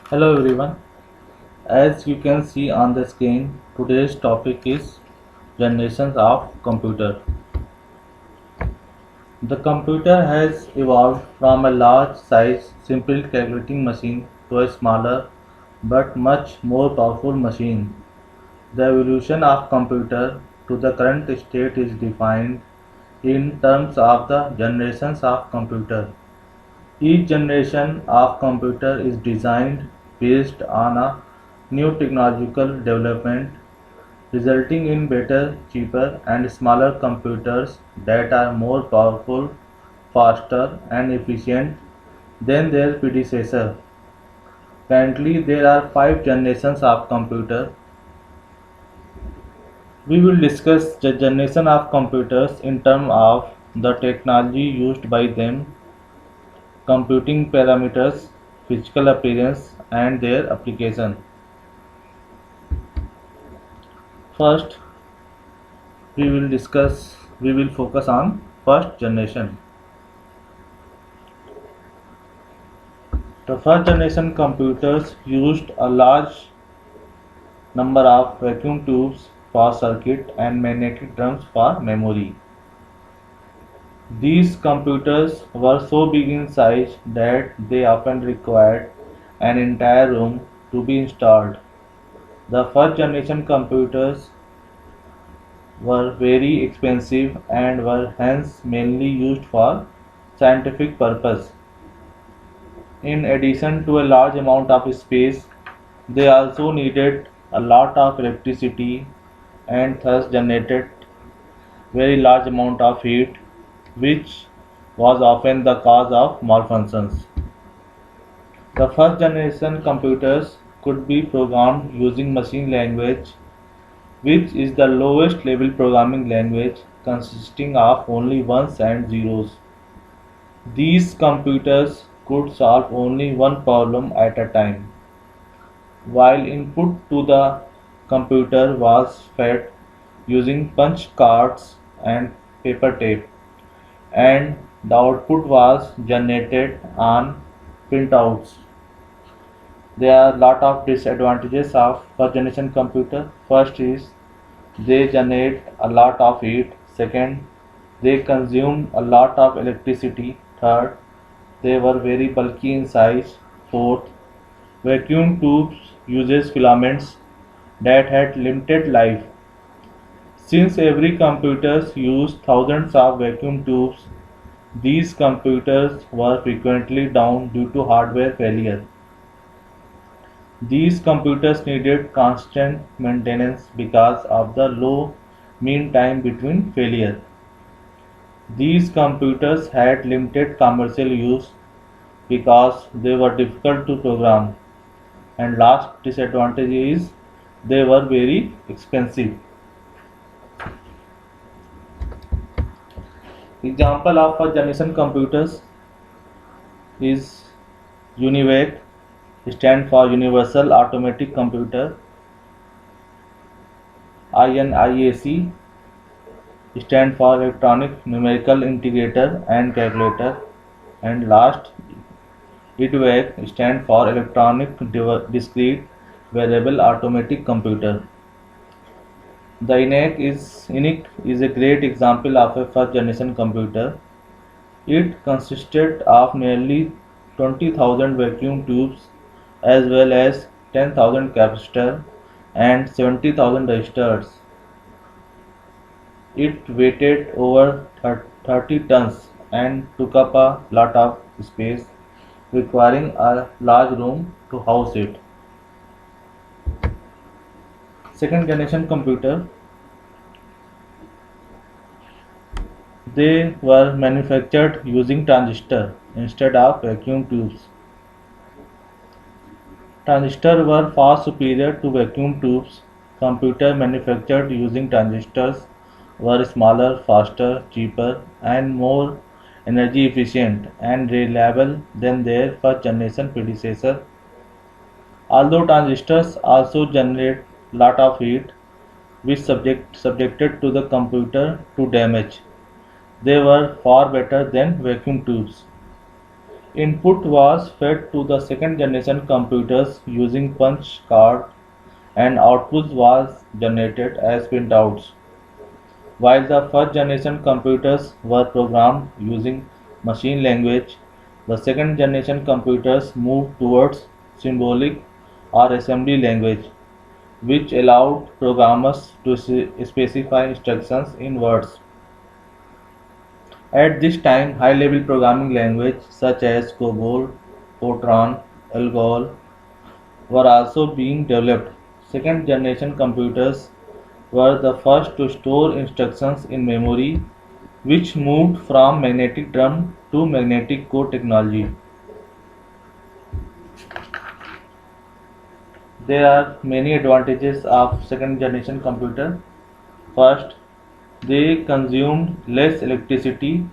Hello everyone. As you can see on the screen, today's topic is generations of computer. The computer has evolved from a large size simple calculating machine to a smaller but much more powerful machine. The evolution of computer to the current state is defined in terms of the generations of computer. Each generation of computer is designed based on a new technological development, resulting in better, cheaper, and smaller computers that are more powerful, faster, and efficient than their predecessor. Currently, there are five generations of computer. We will discuss the generation of computers in terms of the technology used by them, computing parameters, physical appearance, and their application. First, we will focus on first generation. The first generation computers used a large number of vacuum tubes for circuit and magnetic drums for memory. These computers were so big in size that they often required an entire room to be installed. The first generation computers were very expensive and were hence mainly used for scientific purpose. In addition to a large amount of space, they also needed a lot of electricity and thus generated very large amount of heat, which was often the cause of malfunctions. The first generation computers could be programmed using machine language, which is the lowest level programming language consisting of only ones and zeros. These computers could solve only one problem at a time, while input to the computer was fed using punch cards and paper tape, and the output was generated on printouts. There are a lot of disadvantages of first generation computer. First is they generate a lot of heat. Second, they consume a lot of electricity. Third, they were very bulky in size. Fourth, vacuum tubes uses filaments that had limited life. Since every computers used thousands of vacuum tubes, these computers were frequently down due to hardware failure. These computers needed constant maintenance because of the low mean time between failure. These computers had limited commercial use because they were difficult to program. And last disadvantage is they were very expensive. Example of first generation computers is UNIVAC, stand for Universal Automatic Computer. INIAC stand for Electronic Numerical Integrator and Calculator. And last, EDVAC stand for Electronic Discrete Variable Automatic Computer. The ENIAC is a great example of a first generation computer. It consisted of nearly 20,000 vacuum tubes as well as 10,000 capacitors and 70,000 resistors. It weighed over 30 tons and took up a lot of space, requiring a large room to house it. Second generation computer, they were manufactured using transistor instead of vacuum tubes. Transistors were far superior to vacuum tubes. Computers manufactured using transistors were smaller, faster, cheaper, and more energy efficient and reliable than their first generation predecessor. Although transistors also generate lot of heat, which subjected to the computer to damage, they were far better than vacuum tubes. Input was fed to the second generation computers using punch card and output was generated as printouts. While the first generation computers were programmed using machine language, the second generation computers moved towards symbolic or assembly language, which allowed programmers to specify instructions in words. At this time, high-level programming languages such as COBOL, Fortran, Algol were also being developed. Second generation computers were the first to store instructions in memory, which moved from magnetic drum to magnetic core technology. There are many advantages of second generation computer. First, they consumed less electricity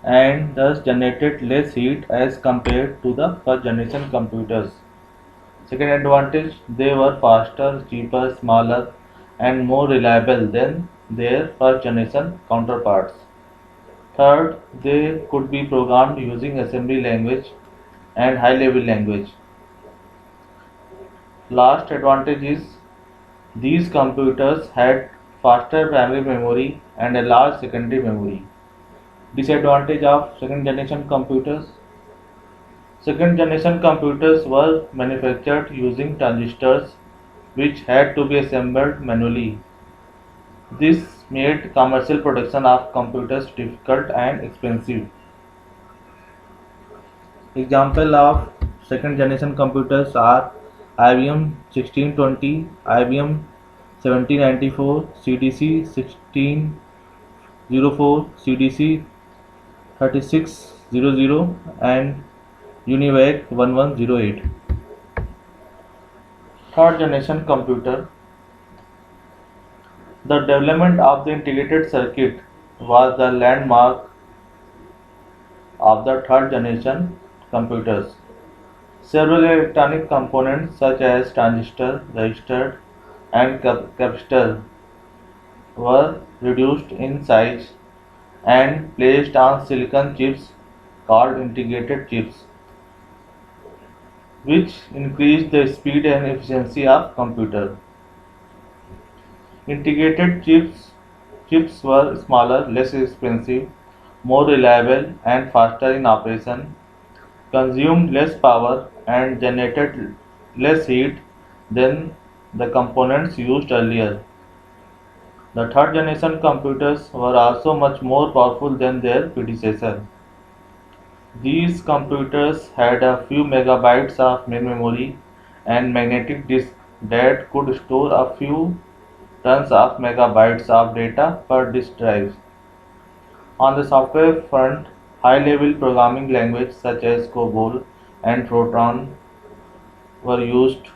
and thus generated less heat as compared to the first generation computers. Second advantage, they were faster, cheaper, smaller and more reliable than their first generation counterparts. Third, they could be programmed using assembly language and high level language. Last advantage is these computers had faster primary memory and a large secondary memory. Disadvantage of second generation computers. Second generation computers were manufactured using transistors which had to be assembled manually. This made commercial production of computers difficult and expensive. Example of second generation computers are IBM 1620, IBM 1794, CDC 1604, CDC 3600 and UNIVAC 1108. Third generation computer. The development of the integrated circuit was the landmark of the third generation computers. Several electronic components such as transistor, resistor, and capacitor were reduced in size and placed on silicon chips called integrated chips, which increased the speed and efficiency of computer. Integrated chips were smaller, less expensive, more reliable and faster in operation, consumed less power and generated less heat than the components used earlier. The third generation computers were also much more powerful than their predecessor. These computers had a few megabytes of main memory and magnetic disk that could store a few tons of megabytes of data per disk drive. On the software front, high-level programming languages such as COBOL and Fortran were used.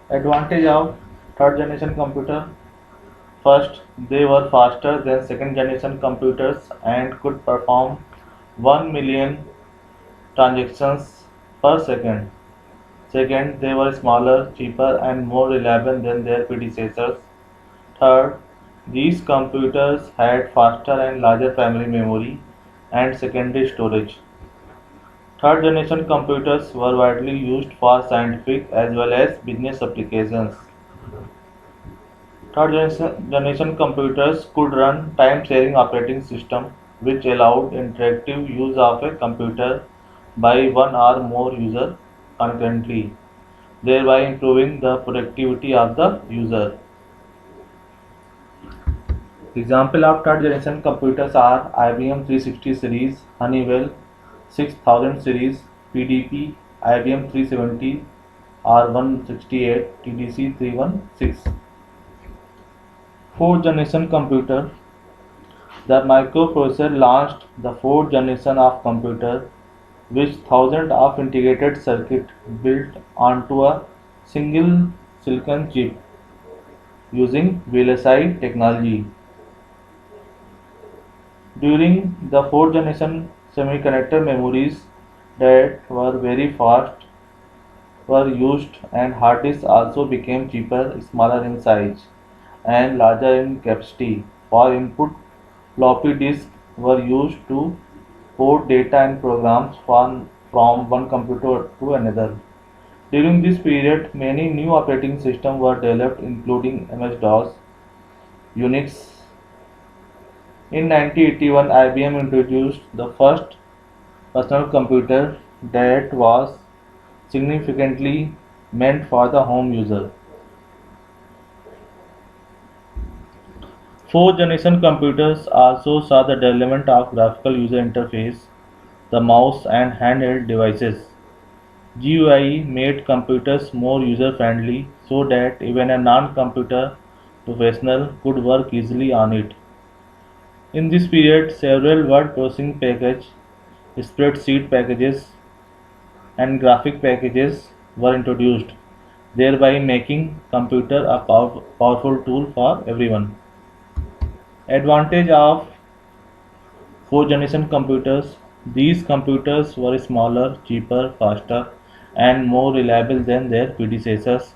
Advantage of third generation computer. First, they were faster than second generation computers and could perform 1 million transactions per second. Second, they were smaller, cheaper, and more reliable than their predecessors. Third, these computers had faster and larger primary memory and secondary storage. Third generation computers were widely used for scientific as well as business applications. Third generation computers could run time-sharing operating system which allowed interactive use of a computer by one or more users concurrently, thereby improving the productivity of the user. Example of third generation computers are IBM 360 series, Honeywell 6000 series, PDP, IBM 370 R168, TDC 316. Fourth generation computer. The microprocessor launched the fourth generation of computer which thousands of integrated circuits built onto a single silicon chip using VLSI technology. During the fourth generation, semiconductor memories that were very fast were used and hard disks also became cheaper, smaller in size and larger in capacity for input Floppy disks were used to port data and programs from one computer to another. During this period, many new operating systems were developed, including MS-DOS, Unix. In 1981, IBM introduced the first personal computer that was significantly meant for the home user. Fourth generation computers also saw the development of graphical user interface, the mouse and handheld devices. GUI made computers more user-friendly so that even a non-computer professional could work easily on it. In this period, several word processing packages, spreadsheet packages, and graphic packages were introduced, thereby making computer a powerful tool for everyone. Advantage of fourth generation computers. These computers were smaller, cheaper, faster, and more reliable than their predecessors.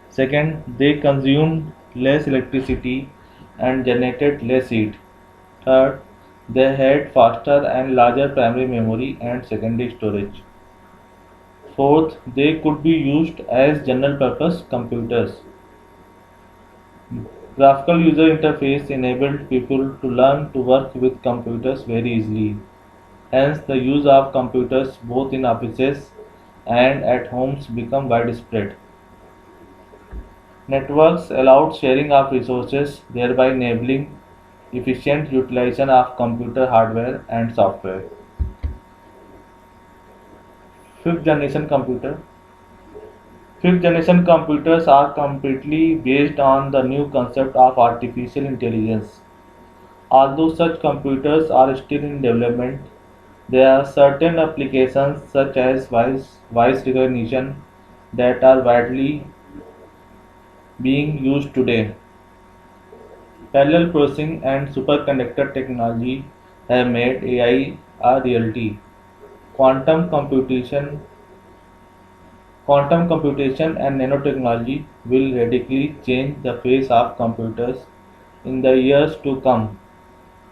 Second, they consumed less electricity and generated less heat. Third, they had faster and larger primary memory and secondary storage. Fourth, they could be used as general purpose computers. Graphical user interface enabled people to learn to work with computers very easily. Hence, the use of computers both in offices and at homes become widespread. Networks allowed sharing of resources, thereby enabling efficient utilization of computer hardware and software. Fifth generation computer. Fifth generation computers are completely based on the new concept of artificial intelligence. Although such computers are still in development, there are certain applications such as voice recognition that are widely being used today. Parallel processing and superconductor technology have made AI a reality. Quantum computation, quantum computation and nanotechnology will radically change the face of computers in the years to come.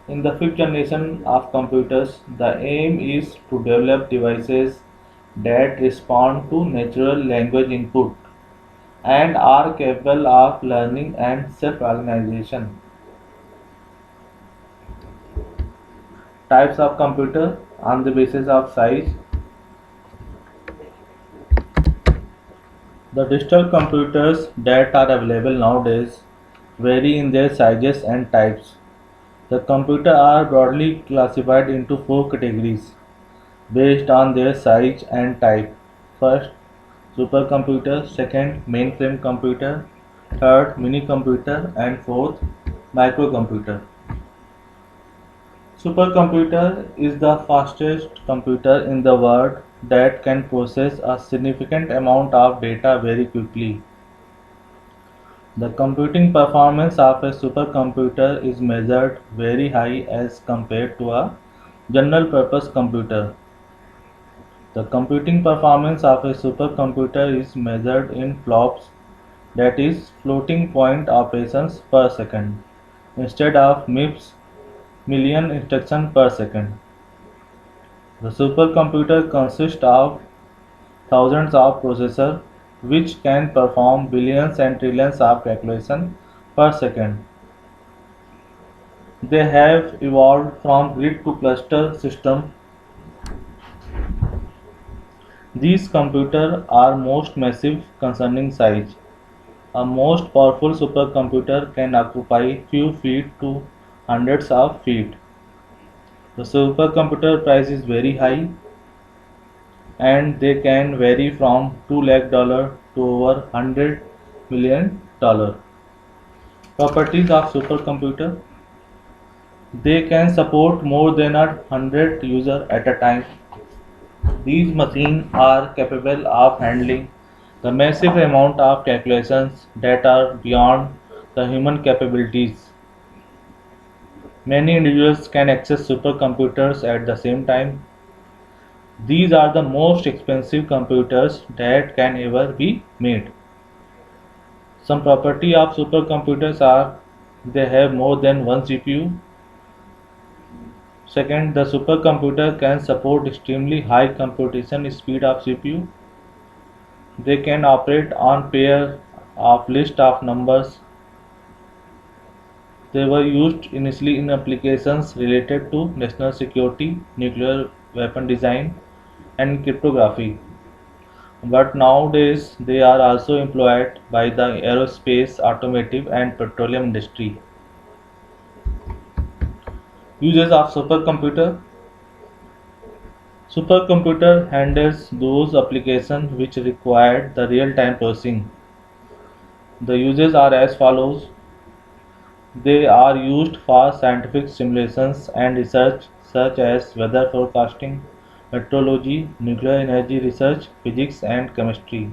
In the fifth generation of computers, the aim is to develop devices that respond to natural language input and are capable of learning and self-organization. Types of computer on the basis of size. The digital computers that are available nowadays vary in their sizes and types. The computers are broadly classified into four categories based on their size and type. First, supercomputer, second, mainframe computer, third, mini computer, and fourth, microcomputer. Supercomputer is the fastest computer in the world that can process a significant amount of data very quickly. The computing performance of a supercomputer is measured very high as compared to a general purpose computer. The computing performance of a supercomputer is measured in flops, that is, floating point operations per second, instead of MIPS, million instructions per second. The supercomputer consists of thousands of processors which can perform billions and trillions of calculations per second. They have evolved from grid to cluster system. These computers are most massive concerning size. A most powerful supercomputer can occupy few feet to hundreds of feet. The supercomputer price is very high and they can vary from 2 lakh dollar to over 100 million dollar. Properties of supercomputer. They can support more than 100 users at a time. These machines are capable of handling the massive amount of calculations that are beyond the human capabilities. Many individuals can access supercomputers at the same time. These are the most expensive computers that can ever be made. Some property of supercomputers are they have more than one CPU, Second, the supercomputer can support extremely high computation speed of CPU. They can operate on pair of list of numbers. They were used initially in applications related to national security, nuclear weapon design, and cryptography. But nowadays they are also employed by the aerospace, automotive, and petroleum industry. Uses of supercomputer. Supercomputer handles those applications which require the real-time processing. The uses are as follows. They are used for scientific simulations and research such as weather forecasting, meteorology, nuclear energy research, physics and chemistry,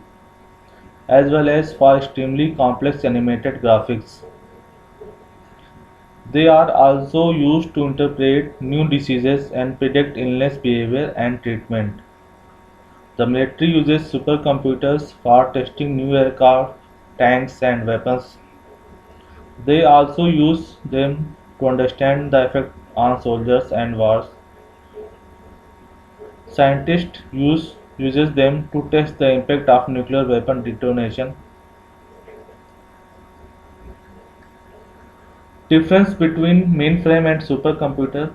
as well as for extremely complex animated graphics. They are also used to interpret new diseases and predict illness behavior and treatment. The military uses supercomputers for testing new aircraft, tanks, and weapons. They also use them to understand the effect on soldiers and wars. Scientists uses them to test the impact of nuclear weapon detonation. Difference between mainframe and supercomputer.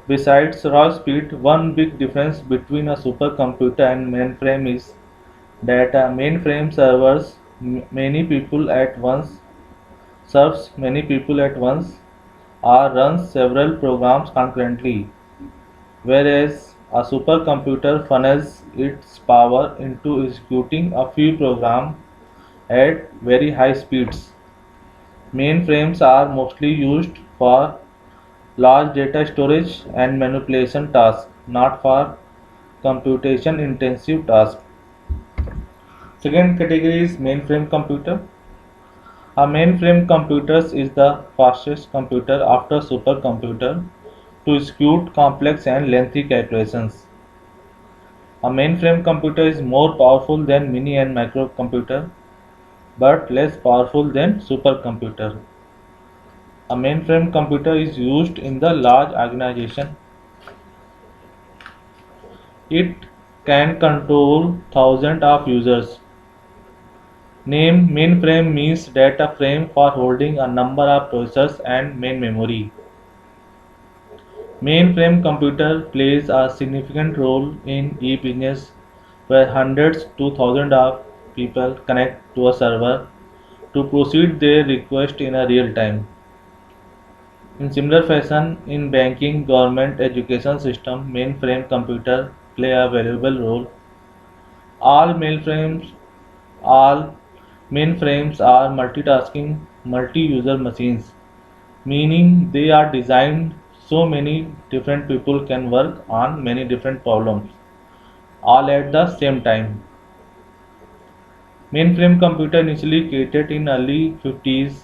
Besides raw speed, one big difference between a supercomputer and mainframe is that a mainframe many people at once serves many people at once or runs several programs concurrently, whereas a supercomputer funnels its power into executing a few programs at very high speeds. Mainframes are mostly used for large data storage and manipulation tasks, not for computation intensive tasks. Second category is mainframe computer. A mainframe computer is the fastest computer after supercomputer to execute complex and lengthy calculations. A mainframe computer is more powerful than mini and microcomputer but less powerful than supercomputer. A mainframe computer is used in the large organization. It can control thousands of users. Name mainframe means data frame for holding a number of processors and main memory. Mainframe computer plays a significant role in e-business where hundreds to thousands of people connect to a server to proceed their request in a real time. In similar fashion, in banking, government, education system, mainframe computer play a valuable role. All mainframes all mainframes are multitasking multi-user machines, meaning they are designed so many different people can work on many different problems all at the same time. Mainframe computer initially created in early 50s.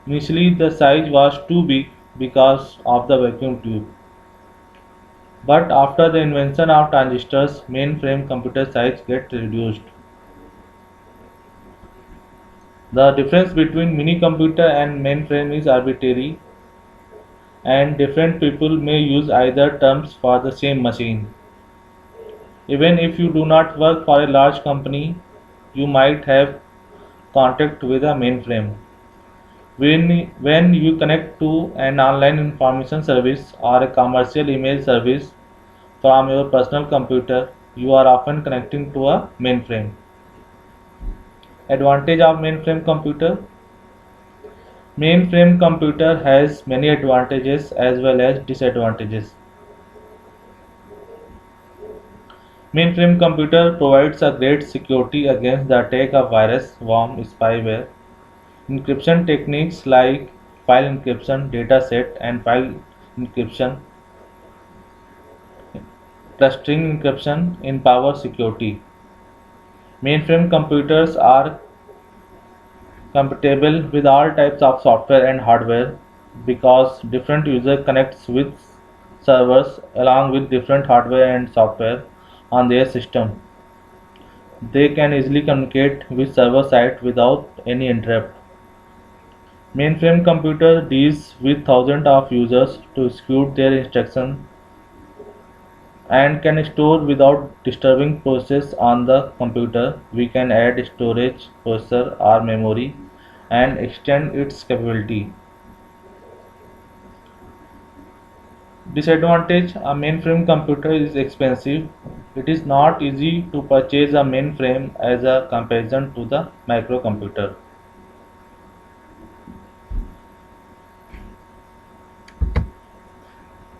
Initially the size was too big because of the vacuum tube. But after the invention of transistors, mainframe computer size get reduced. The difference between mini computer and mainframe is arbitrary, and different people may use either terms for the same machine. Even if you do not work for a large company, you might have contact with a mainframe. When you connect to an online information service or a commercial email service from your personal computer, you are often connecting to a mainframe. Advantage of mainframe computer. Mainframe computer has many advantages as well as disadvantages. Mainframe computer provides a great security against the attack of virus, worm, spyware. Encryption techniques like file encryption, dataset, and file encryption, clustering encryption empower security. Mainframe computers are compatible with all types of software and hardware because different user connects with servers along with different hardware and software on their system. They can easily communicate with server side without any interrupt. Mainframe computer deals with thousands of users to execute their instructions and can store without disturbing process on the computer. We can add storage, processor or memory and extend its capability. Disadvantage: a mainframe computer is expensive. It is not easy to purchase a mainframe as a comparison to the microcomputer.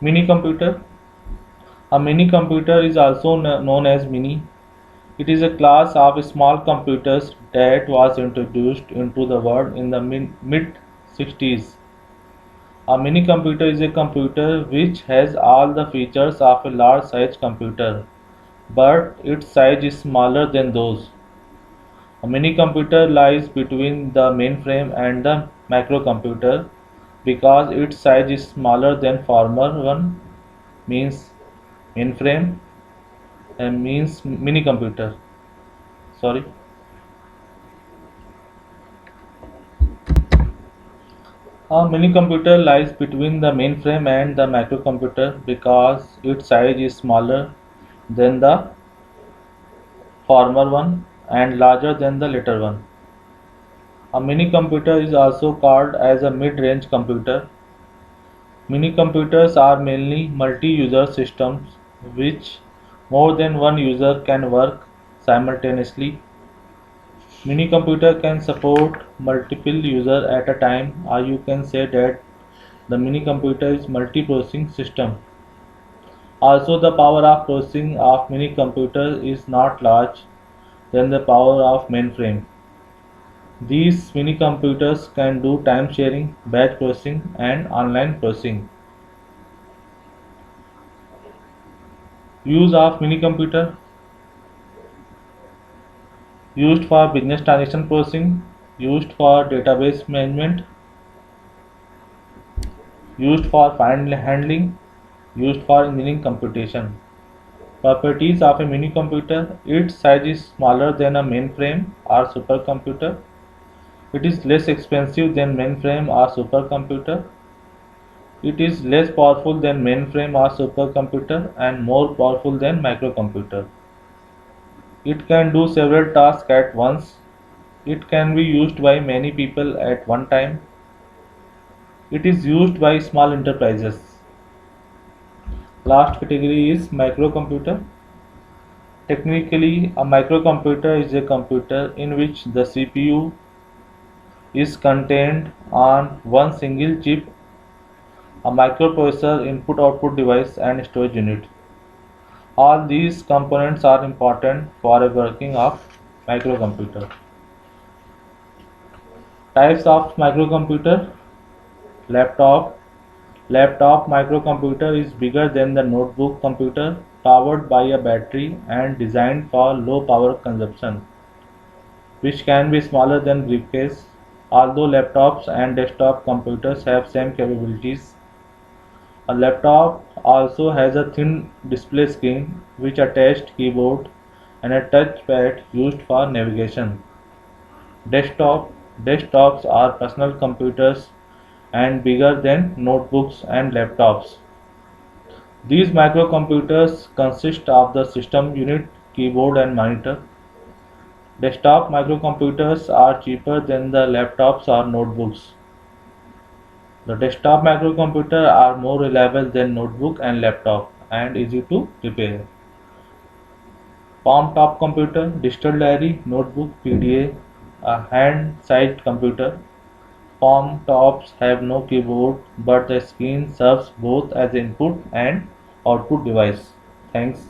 Mini computer. A mini computer is also known as mini. It is a class of small computers that was introduced into the world in the mid 60s. A mini computer is a computer which has all the features of a large size computer, but its size is smaller than those. A mini computer lies between the mainframe and the microcomputer because its size is smaller than former one, means mainframe, and means mini computer. Sorry. A mini computer lies between the mainframe and the microcomputer because its size is smaller than the former one and larger than the later one. A mini computer is also called as a mid-range computer. Mini computers are mainly multi-user systems which more than one user can work simultaneously. Mini computer can support multiple users at a time, or you can say that the mini computer is multi-processing system. Also, the power of processing of mini computer is not large than the power of mainframe. These mini computers can do time sharing, batch processing, and online processing. Use of mini computer: used for business transaction processing, used for database management, used for file handling, used for engineering computation. Properties of a mini computer: its size is smaller than a mainframe or supercomputer. It is less expensive than mainframe or supercomputer. It is less powerful than mainframe or supercomputer and more powerful than microcomputer. It can do several tasks at once. It can be used by many people at one time. It is used by small enterprises. Last category is microcomputer. Technically, a microcomputer is a computer in which the CPU is contained on one single chip, a microprocessor, input-output device, and storage unit. All these components are important for a working of microcomputer. Types of microcomputer: laptop. Laptop microcomputer is bigger than the notebook computer, powered by a battery and designed for low power consumption, which can be smaller than briefcase. Although laptops and desktop computers have same capabilities, a laptop also has a thin display screen which attached keyboard and a touchpad used for navigation. Desktop Desktops are personal computers and bigger than notebooks and laptops. These microcomputers consist of the system unit, keyboard and monitor. Desktop microcomputers are cheaper than the laptops or notebooks. The desktop microcomputer are more reliable than notebook and laptop and easy to repair. Palm top computer, digital diary, notebook, PDA, a hand-sized computer. Palm tops have no keyboard, but the screen serves both as input and output device. Thanks.